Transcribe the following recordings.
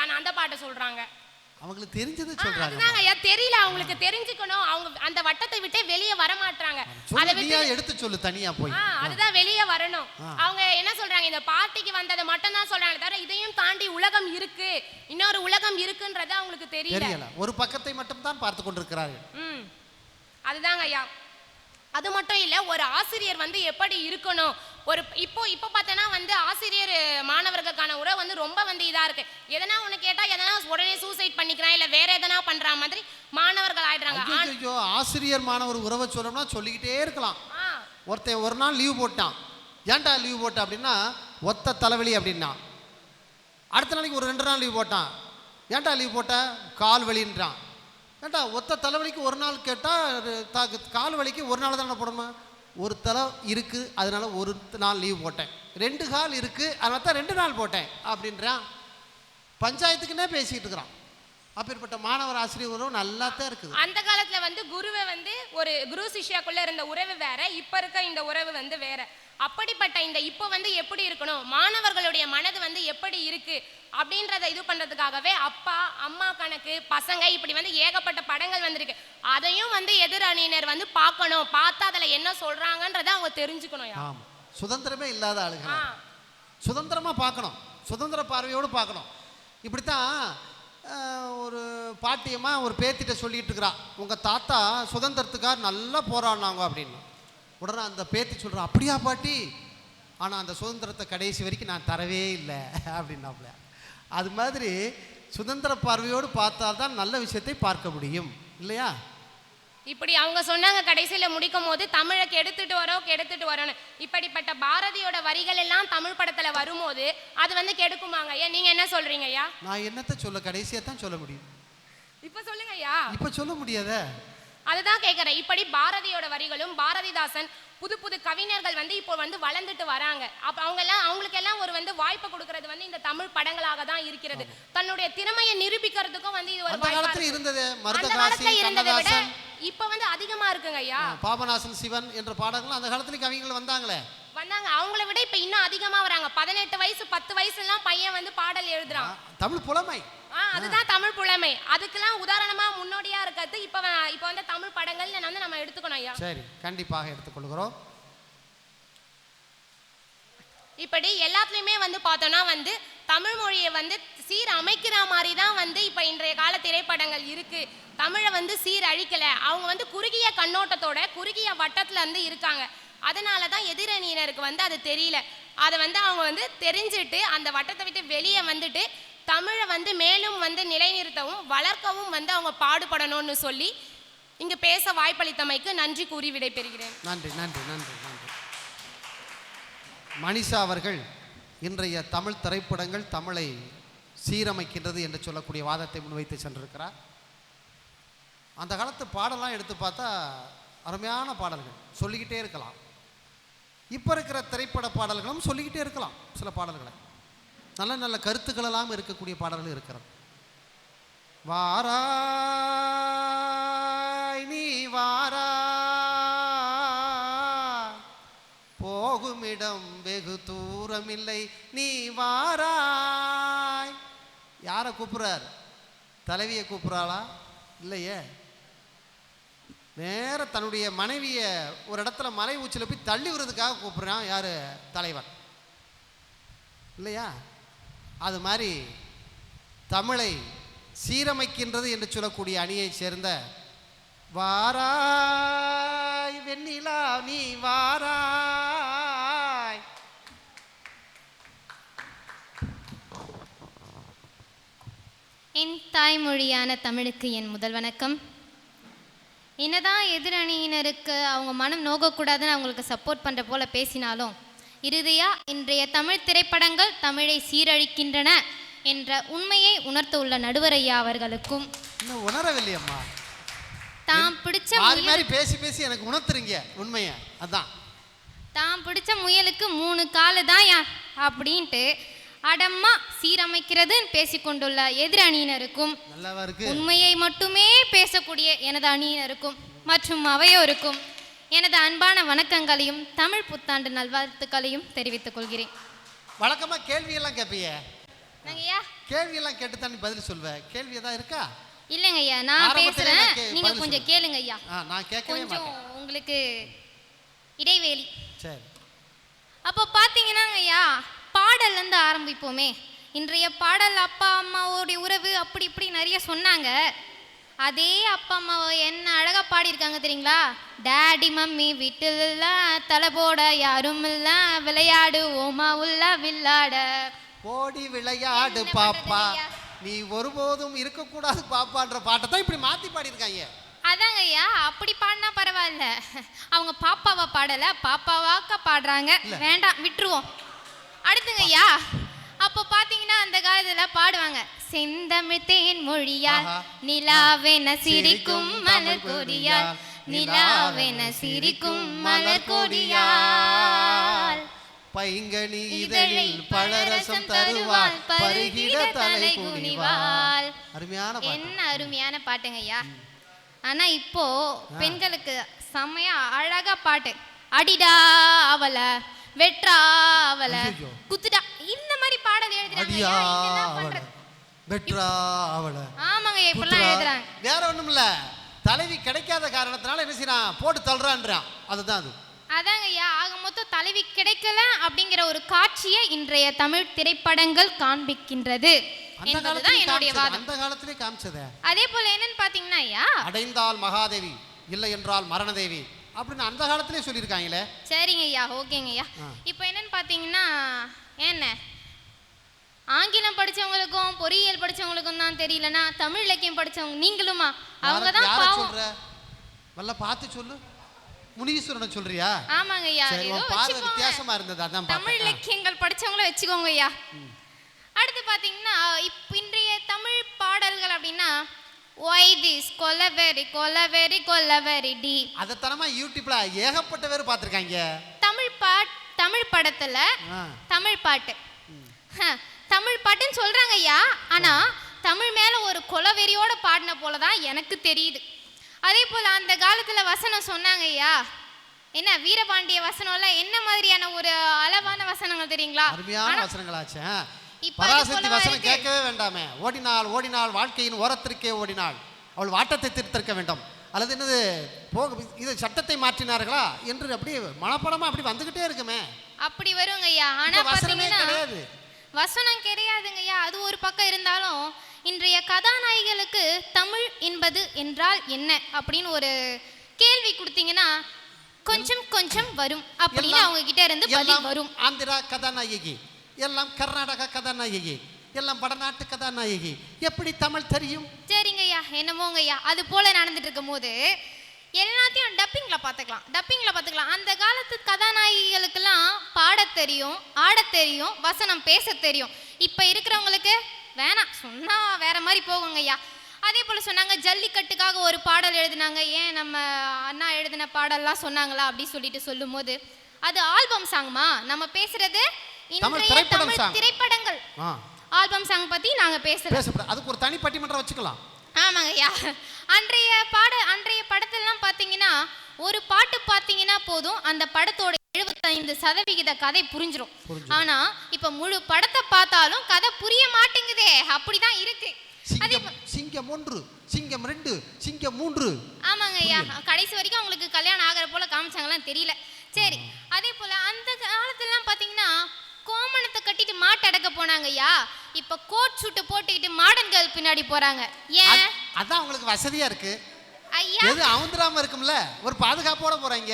இல்லையான்னு அந்த பாட்டை சொல்றாங்க. அவங்களுக்கு தெரிஞ்சது சொல்றாங்க. அதுதாங்க ஐயா, தெரியல அவங்களுக்கு, தெரிஞ்சுக்கணும். அவங்க அந்த வட்டத்தை விட்டே வெளியே வர மாட்டாங்க. அதை விட்டு எடுத்து சொல்லு தனியா போய். அதுதான் வெளியே வரணும். அவங்க என்ன சொல்றாங்க, இந்த பார்ட்டிக்கு வந்ததை மட்டும் தான் சொல்றாங்க தவிர இதையும் தாண்டி உலகம் இருக்கு, இன்னொரு உலகம் இருக்குன்றது அவங்களுக்கு தெரியல. ஒரு பக்கத்தை மட்டும் தான் பார்த்து கொண்டிருக்கிறார்கள். அதுதாங்க ஐயா. அது மட்டும் இல்ல, ஒரு ஆசிரியர் வந்து எப்படி இருக்கணும், ஒரு இப்போ பார்த்தனா வந்து ஆசிரியர் மாணவர்களுக்கான உறவு வந்து ரொம்ப வந்து இதா இருக்கு. எதனா ஒண்ணு கேட்டா எதனா உடனே சூசைட் பண்ணிக்கிறான், இல்ல வேற எதனா பண்ற மாதிரி மாணவர்கள் ஆயிடுறாங்க. ஐயோ, ஆசிரியர் மாணவர் உறவை சொல்லணும்னா சொல்லிக்கிட்டே இருக்கலாம். ஒருத்தன் ஒரு நாள் லீவ் போட்டான். ஏன்டா லீவ் போட்ட அப்படின்னா ஒத்த தலைவலி அப்படின்னா. அடுத்த நாளைக்கு ஒரு 2 நாள் லீவ் போட்டான். ஏன்டா லீவ் போட்ட? கால் வலின்றான். ஏன்டா ஒத்த தலைவலிக்கு ஒரு நாள் கேட்டால் கால் வலிக்கு ஒரு நாள் தானே போடணும். ஒரு தலை இருக்குது அதனால ஒரு நாள் லீவ் போட்டேன். 2 கால் இருக்குது அதனால தான் 2 நாள் போட்டேன் அப்படின்றான். பஞ்சாயத்துக்குன்னே பேசிக்கிட்டு இருக்கிறான். அப்பேற்பட்ட மாணவர் ஆசிரியர் உறவு நல்லா தான் இருக்குது. அந்த காலத்துல வந்து குருவை வந்து ஒரு குரு சிஷ்யாக்குள்ள இருந்த உறவு வேற, இப்ப இருக்க இந்த உறவு வந்து வேற. அப்படிப்பட்ட இந்த இப்போ வந்து எப்படி இருக்கணும், மாணவர்களுடைய மனது வந்து எப்படி இருக்கு அப்படின்றத இது பண்றதுக்காகவே அப்பா அம்மா கணக்கு பசங்க இப்படி வந்து ஏகப்பட்ட படங்கள் வந்திருக்கு. அதையும் வந்து எதிர் அணியினர் வந்து பார்க்கணும், பார்த்தா அதுல என்ன சொல்றாங்கன்றத அவங்க தெரிஞ்சுக்கணும். சுதந்திரமே இல்லாத ஆளுங்க சுதந்திரமா பார்க்கணும், சுதந்திர பார்வையோடு பார்க்கணும். இப்படித்தான் ஒரு பாட்டியம்மா ஒரு பேத்திட்ட சொல்லிட்டு இருக்கிறா, உங்க தாத்தா சுதந்திரத்துக்காக நல்லா போராடினாங்க அப்படின்னு. உடனே அந்த பேத்தி சொல்கிறான், அப்படியா பாட்டி, ஆனால் அந்த சுதந்திரத்தை கடைசி வரைக்கும் நான் தரவே இல்லை அப்படின்னாப்புல. அது மாதிரி சுதந்திர பார்வையோடு பார்த்தால்தான் நல்ல விஷயத்தை பார்க்க முடியும் இல்லையா? இப்படி அவங்க சொன்னாங்க. கடைசியில முடிக்கும் போது தமிழை கெடுத்துட்டு வரோன்னு. இப்படிப்பட்ட பாரதியோட வரிகள் எல்லாம் தமிழ் படத்துல வரும்போது அது வந்து கெடுக்குமாங்க ஐயா? நீங்க என்ன சொல்றீங்க ஐயா? நான் என்னத்தை சொல்ல, கடைசியா தான் சொல்ல முடியும். இப்ப சொல்லுங்க ஐயா. இப்ப சொல்ல முடியாத, அதுதான் கேட்கிறேன். இப்படி பாரதியோட வரிகளும் பாரதிதாசன் புது புது கவிஞர்கள் வந்து இப்போ வந்து வளர்ந்துட்டு வராங்க. அப்ப அவங்களுக்கு எல்லாம் ஒரு வந்து வாய்ப்பு கொடுக்கிறது வந்து இந்த தமிழ் படங்களாக தான் இருக்கிறது. தன்னுடைய திறமையை நிரூபிக்கிறதுக்கும் வந்து இது ஒரு வாய்ப்பு இருந்தது. அந்த காலத்துல இருந்ததை விட இப்ப வந்து அதிகமா இருக்குங்க ஐயா. பாபநாசன் சிவன் என்ற பாடல்கள் அந்த காலத்துல கவிஞர்கள் வந்தாங்க. அவங்கள விட இப்ப இன்னும் அதிகமா வராங்க. 18 வயசு 10 வயசு எல்லாம் பையன் வந்து பாடல் எழுதுறான். தமிழ் புலமை, அதுதான் தமிழ் புலமை. அதுக்கெல்லாம் உதாரணமா முன்னோடியா இருக்கிறது இப்ப வந்து தமிழ் படங்கள் வந்து நம்ம எடுத்துக்கணும் ஐயா. சரி, கண்டிப்பாக எடுத்துக்கொள்கிறோம். இப்படி எல்லாத்துலயுமே வந்து பார்த்தோம்னா வந்து தமிழ் மொழியை வந்து சீரமைக்கிற மாதிரி தான் வந்து இப்ப இன்றைய கால திரைப்படங்கள் இருக்கு. தமிழை வந்து சீரழிக்கல. அவங்க வந்து குறுகிய கண்ணோட்டத்தோட குறுகிய வட்டத்துல இருந்து இருக்காங்க. அதனாலதான் எதிரணியினருக்கு வந்து அது தெரியல. அதை வந்து அவங்க வந்து தெரிஞ்சுட்டு அந்த வட்டத்தை விட்டு வெளியே வந்துட்டு தமிழை வந்து மேலும் வந்து நிலைநிறுத்தவும் வளர்க்கவும் வந்து அவங்க பாடுபடணும்னு சொல்லி இங்கு பேச வாய்ப்பளித்தமைக்கு நன்றி கூறி விடைபெறுகிறேன். நன்றி நன்றி நன்றி நன்றி. மனிஷா அவர்கள் இன்றைய தமிழ் திரைப்படங்கள் தமிழை சீரமைக்கின்றது என்று சொல்லக்கூடிய வாதத்தை முன்வைத்து சென்றிருக்கிறார். அந்த காலத்து பாடலாம் எடுத்து பார்த்தா அருமையான பாடல்கள் சொல்லிக்கிட்டே இருக்கலாம். இப்போ இருக்கிற திரைப்பட பாடல்களும் சொல்லிக்கிட்டே இருக்கலாம். சில பாடல்களை நல்ல நல்ல கருத்துக்கள் எல்லாம் இருக்கக்கூடிய பாடல்கள் இருக்கிறது. வாராய் நீ வாரா, போகுமிடம் வெகு தூரமில்லை நீ வாராய். யாரை கூப்பிடுறார்? தலைவியை கூப்பிடுறாளா? இல்லையே, நேர தன்னுடைய மனைவியை ஒரு இடத்துல மலை உச்சியில் போய் தள்ளி விடுறதுக்காக கூப்பிடுறான். யாரு? தலைவன் இல்லையா? அது மாதிரி தமிழை சீரமைக்கின்றது என்று சொல்லக்கூடிய அணியை சேர்ந்த வாராய் வெண்ணிலா நீ வாராய். என் தாய்மொழியான தமிழுக்கு என் முதல் வணக்கம். என்னதான் எதிரணியினருக்கு அவங்க மனம் நோகக்கூடாதுன்னு அவங்களுக்கு சப்போர்ட் பண்ணுற போல பேசினாலும் இறுதியாக இன்றைய தமிழ் திரைப்படங்கள் தமிழை சீரழிக்கின்றன என்ற உண்மையை உணர்த்த உள்ள நடுவர் ஐயா அவர்களுக்கும் உணரவில்லையம்மா, தாம் பிடிச்ச மாதிரி பேசி பேசி எனக்கு உணர்த்துறீங்க உண்மையை. அதான் தாம் பிடிச்ச முயலுக்கு 3 காலு தான் அப்படின்ட்டு அடம்மா சீரமைக்கிறதுன்னு பேசிக்கொண்டுள்ள எதிர் அணியினருக்கும் உண்மையை மட்டுமே பேசக்கூடிய எனது அணியினருக்கும் மற்றும் அவையோருக்கும் எனது அன்பான வணக்கங்களையும் தமிழ் புத்தாண்டு நல்வாழ்த்துக்களையும் தெரிவித்துக் கொள்கிறேன். வழக்கமா கேள்வியெல்லாம் கேட்பீங்க, நாங்கய்யா கேள்வியெல்லாம் கேட்டு தான் நீ பதில் சொல்வேன். கேள்வி ஏதாவது இருக்கா? இல்லைங்க ஐயா, நான் ஆரம்பத்திலே பேசுறேன், நான் நீங்க பதில் கொஞ்சம் கேளுங்க ஐயா. நான் கேட்கவே கொஞ்சம் மாட்டேன். உங்களுக்கு இடைவேளை. சரி. அப்போ பார்த்தீங்கன்னாங்க ஐயா, பாடல்ல இருந்து ஆரம்பிப்போமே. இன்றைய பாடல் அப்பா அம்மாவோடைய உறவு அப்படி இப்படி நிறைய சொன்னாங்க. அதே அப்பா அம்மாவை என்ன அழகா பாடியிருக்காங்க தெரியுங்களா? டேடி மம்மி வீட்டில் இல்ல, தலை போட யாரும் இல்ல, விளையாடு ஓமா உள்ள வில்லாட, ஓடி விளையாடு பாப்பா, நீ ஒருபோதும் இருக்கக்கூடாது பாப்பான்ற பாட்டை தான் இப்படி மாத்தி பாடியிருக்காங்க. அதாங்க ஐயா, அப்படி பாடினா பரவாயில்ல. அவங்க பாப்பாவை பாடலை பாப்பாவாக்க பாடுறாங்க. வேண்டாம், விட்டுருவோம். அடுத்துங்க ஐயா, அப்போ பார்த்தீங்கன்னா அந்த காலத்தில் பாடுவாங்க, செந்தமிழ் தேன் மொழியால் நிலாவென சிரிக்கும் மலர் கொடியால், நிலாவென சிரிக்கும் மலர் கொடியால், பைங்கனி இதழில் பழரசம் தருவாள் பருகிட தலை குனிவாள். அருமையான பாட்டு. என்ன அருமையான பாட்டுங்க ஐயா. ஆனா இப்போ பெண்களுக்கு செம்மையா அழகா பாட்டு, அடிடா அவள, வெட்றா அவள, குத்துடா, இந்த மாதிரி பாடல் எழுதுறாங்க. வெட்றா அவள. ஆமாங்க, இப்பெல்லாம் எழுதுறாங்க. வேற ஒண்ணும் இல்ல, தலைவி கிடைக்காத காரணத்தினால என்ன செய்யறான், போட்டு தள்ளுறான்றான். அதுதான் அது. அதாங்க ஐயா, ஆக மொத்தம் தலைவி கிடைக்கல அப்படிங்கிற ஒரு காட்சியை இன்றைய தமிழ் திரைப்படங்கள் காண்பிக்கின்றது என்பதுதான் என்னுடைய வாதம். அந்த காலத்திலே காமிச்சதே. அதே போல என்னன்னு பாத்தீங்கன்னா ஐயா, அடைந்தால் மகாதேவி, இல்லை என்றால் மரணதேவி அப்படின்னு அந்த காலத்திலே சொல்லியிருக்காங்களே. சரிங்க ஐயா, ஓகேங்க ஐயா. இப்போ என்னன்னு பாத்தீங்கன்னா, என்ன ஆங்கிலம் படிச்சவங்களுக்கும் பொறியியல் படிச்சவங்களுக்கும் தான் தெரியலனா, தமிழ் இலக்கியம் படிச்சவங்க நீங்களுமா? அவங்க தான் பாவம். வல்ல பார்த்து சொல்லு. முனீஸ்வரனை சொல்றியா? ஆமாங்க ஐயா, ஏதோ பார்வை வித்தியாசமா இருந்தது, அதான் தமிழ் இலக்கியங்கள் படிச்சவங்கள வெச்சுக்கோங்க ஐயா. அடுத்து பாத்தீங்கன்னா, இன்றைய தமிழ் பாடல்கள் அப்படின்னா, why this கொலவெரி கொலவெரி கொலவெரி டி, அத தரமா யூடியூப்ல ஏகப்பட்ட பேர் பார்த்திருக்காங்க. தமிழ் படத்துல தமிழ் பாட்டு, தமிழ் பாட்டுன்னு சொல்றாங்க ஐயா. ஆனா தமிழ் மேல ஒரு கொலவெறியோட பாடின போலதான் எனக்கு தெரியுது. அதே போல அந்த காலத்துல வசனம் சொன்னாங்க ஐயா, என்ன வீரபாண்டிய வசனம்லாம் என்ன மாதிரியான ஒரு அளவான வசனங்கள் தெரியுங்களா? அருமையான வசனங்களாச்சே. பராசக்தி வசனம் கேட்கவே வேண்டாமே. ஓடினாள் ஓடினாள் வாழ்க்கையின் ஓரத்திற்கே ஓடினாள், அவள் வாட்டத்தை திருத்திருக்க வேண்டும், அல்லது என்னது இது சட்டத்தை மாற்றினார்களா என்று அப்படியே மனப்படமா அப்படி வந்துகிட்டே இருக்குமே. அப்படி வருங்க ஐயா. ஆனா பாத்தீங்கன்னா வசனம் கிடையாதுங்க ஐயா. அது ஒரு பக்கம் இருந்தாலும் இன்றைய கதாநாயகிகளுக்கு தமிழ் என்பது என்றால் என்ன அப்படின்னு ஒரு கேள்வி கொடுத்தீங்கன்னா கொஞ்சம் கொஞ்சம் வரும் அப்படின்னு அவங்க கிட்ட இருந்து பதில் வரும். ஆந்திரா கதாநாயகி, எல்லாம் கர்நாடகா கதாநாயகி, எல்லாம் வடநாட்டு கதாநாயகி, எப்படி தமிழ் தெரியும்? சரிங்க ஐயா, என்னமோங்க ஐயா. அது போல நடந்துட்டு இருக்கும் போது எல்லாத்தையும் டப்பிங்ல பார்த்துக்கலாம். அந்த காலத்து கதாநாயகிகளுக்கெல்லாம் பாடத் தெரியும், ஆடத் தெரியும், வசனம் பேச தெரியும். இப்போ இருக்கிறவங்களுக்கு வேணாம், சொன்னா வேற மாதிரி போகுங்க ஐயா. அதே போல சொன்னாங்க, ஜல்லிக்கட்டுக்காக ஒரு பாடல் எழுதினாங்க. ஏன் நம்ம அண்ணா எழுதின பாடல்லாம் சொன்னாங்களா அப்படி சொல்லிட்டு சொல்லும் போது, அது ஆல்பம் சாங்மா. நம்ம பேசுறது இன்றைய தமிழ் திரைப்படங்கள் ஆல்பம் சாங் பத்தி நாங்க பேசுறோம். அதுக்கு ஒரு தனி பட்டிமன்றம் வச்சுக்கலாம். ஆமாங்க ஐயா. அன்றைய படத்தெல்லாம் பார்த்தீங்கன்னா ஒரு பாட்டு பார்த்தீங்கன்னா போதும், அந்த படத்தோட 75% கதை புரிஞ்சிடும். ஆனா இப்ப முழு படத்தை பார்த்தாலும் கதை புரிய மாட்டேங்குதே, அப்படிதான் இருக்கு. சிங்கம் 1, சிங்கம் 2, சிங்கம் 3. ஆமாங்க ஐயா, கடைசி வரைக்கும் அவங்களுக்கு கல்யாணம் ஆகிற போல காமிச்சாங்களான்னு தெரியல. சரி, அதே போல அந்த காலத்துலாம் பார்த்தீங்கன்னா கோமணத்தை கட்டிட்டு மாட்டு அடக்க போனாங்க ஐயா. இப்ப கோட் சூட்டு போட்டுக்கிட்டு மாடர்ன் கேர்ள் பின்னாடி போறாங்க. ஏன்? அதான் உங்களுக்கு வசதியா இருக்கு ஐயா. எது அவுந்தராம இருக்கும்ல, ஒரு பாதுகாப்போட போறாங்க.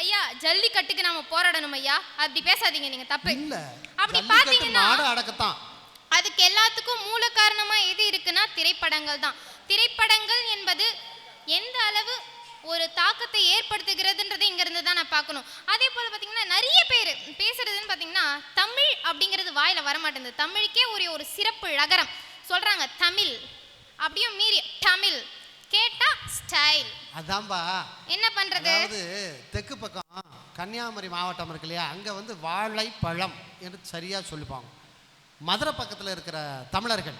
ஐயா, ஜல்லிக்கட்டுக்கு நாம போராடணும் ஐயா, அப்படி பேசாதீங்க, நீங்க தப்பு. இல்ல, அப்படி பாத்தீங்கன்னா மாடு அடக்கத்தான். அதுக்கு எல்லாத்துக்கும் மூல காரணமா எது இருக்குன்னா திரைப்படங்கள் தான். திரைப்படங்கள் என்பது எந்த அளவு ஒரு தாக்கத்தை ஏற்படுத்துகிறதுன்றது இங்க இருந்து தான் நான் பார்க்கணும். அதே போல பாத்தீங்கன்னா நிறைய பேர் பேசுறதுன்னு பாத்தீங்கன்னா தமிழ் அப்படிங்கிறது வாயில வர மாட்டேங்குது. தமிழுக்கே ஒரு சிறப்பு ழகரம் சொல்றாங்க, தமிழ் அப்படியும் மீறி தமிழ் கேட்டா ஸ்டைல். அதான்பா என்ன பண்றது? அதாவது தெற்கு பக்கம் கன்னியாகுமரி மாவட்டம் இருக்கு இல்லையா, அங்க வந்து வாழைப்பழம் என்று சரியா சொல்லிப்பாங்க. மதுரை பக்கத்தில் இருக்கிற தமிழர்கள்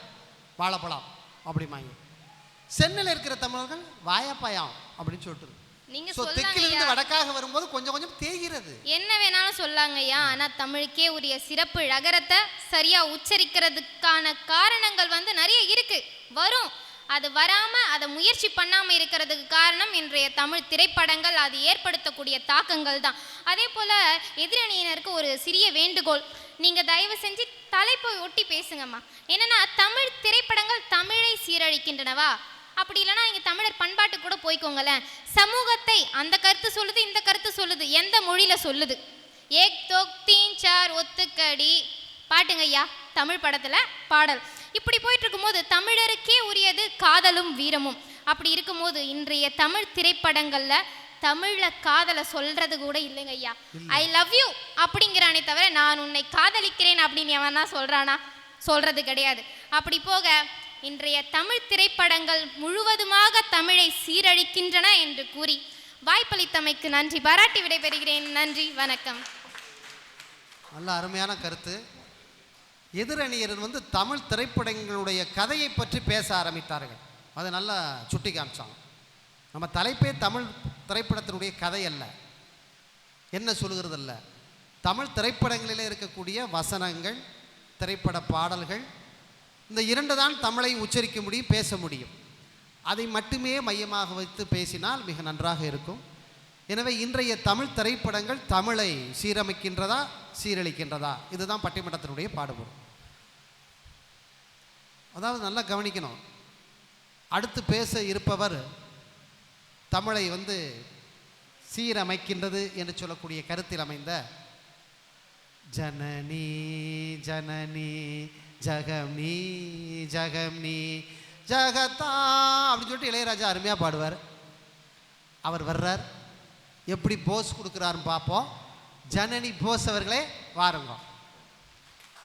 வாழைப்பழம் அப்படிமாங்க. சென்னையில் இருக்கிற தமிழர்கள் வாயப்பாயம் அப்படின்னு சொல்லிட்டு. நீங்க ஸோ தெற்கிலிருந்து சொல்லாங்கய்யா, வடக்காக வரும்போது கொஞ்சம் கொஞ்சம் தேய்கிறது. என்ன வேணாலும் சொல்லாங்கய்யா. ஆனா தமிழுக்கே உரிய சிறப்பு ழகரத்தை சரியா உச்சரிக்கிறதுக்கான காரணங்கள் வந்து நிறைய இருக்கு. வரும், அது வராம அதை முயற்சி பண்ணாம இருக்கிறதுக்கு காரணம் இன்றைய தமிழ் திரைப்படங்கள், அது ஏற்படுத்தக்கூடிய தாக்கங்கள் தான். அதே போல எதிரணியினருக்கு ஒரு சிறிய வேண்டுகோள், நீங்க தயவு செஞ்சு தலைப்பை ஒட்டி பேசுங்கம்மா. என்னன்னா தமிழ் திரைப்படங்கள் தமிழை சீரழிக்கின்றனவா, அப்படி இல்லைன்னா நீங்கள் தமிழர் பண்பாட்டு கூட போய்க்கோங்களேன். சமூகத்தை அந்த கருத்து சொல்லுது, இந்த கருத்து சொல்லுது, எந்த மொழியில் சொல்லுது? ஏக் தோக் தீன் சார் ஒத்துக்கடி பாட்டுங்க ஐயா, தமிழ் படத்தில் பாடல். இப்படி போயிட்டு இருக்கும்போது தமிழருக்கே உரியது காதலும் வீரமும். அப்படி இருக்கும்போது இன்றைய தமிழ் திரைப்படங்களில் தமிழில் காதலை சொல்கிறது கூட இல்லைங்க ஐயா. ஐ லவ் யூ அப்படிங்கிறானே தவிர நான் உன்னை காதலிக்கிறேன் அப்படின்னு எவனா சொல்கிறானா? சொல்கிறது கிடையாது. அப்படி போக இன்றைய தமிழ் திரைப்படங்கள் முழுவதுமாக தமிழை சீரழிக்கின்றன என்று கூறி வாய்ப்பளித்தமைக்கு நன்றி பாராட்டி விடைபெறுகிறேன். நன்றி, வணக்கம். நல்ல அருமையான கருத்து. எதிரணியர் வந்து தமிழ் திரைப்படங்களுடைய கதையை பற்றி பேச ஆரம்பித்தார்கள். அதை நல்லா சுட்டி காமிச்சாங்க. நம்ம தலைப்பே தமிழ் திரைப்படத்தினுடைய கதை அல்ல, என்ன சொல்லுகிறது அல்ல, தமிழ் திரைப்படங்களில் இருக்கக்கூடிய வசனங்கள், திரைப்பட பாடல்கள், இந்த இரண்டு தான் தமிழை உச்சரிக்க முடியும், பேச முடியும். அதை மட்டுமே மையமாக வைத்து பேசினால் மிக நன்றாக இருக்கும். எனவே இன்றைய தமிழ் திரைப்படங்கள் தமிழை சீரமைக்கின்றதா சீரழிக்கின்றதா, இதுதான் பட்டிமன்றத்தினுடைய பாடுபடும். அதாவது நல்லா கவனிக்கணும். அடுத்து பேச இருப்பவர் தமிழை வந்து சீரமைக்கின்றது என்று சொல்லக்கூடிய கருத்தில் அமைந்த ஜனனி ஜனனி ஜகம்னி ஜகம்னி ஜகதா அப்படின்னு சொல்லிட்டு இளையராஜா அருமையாக பாடுவார். அவர் வர்றார், எப்படி போஸ் கொடுக்குறாருன்னு பார்ப்போம். ஜனனி போஸ் அவர்களே வாருங்க.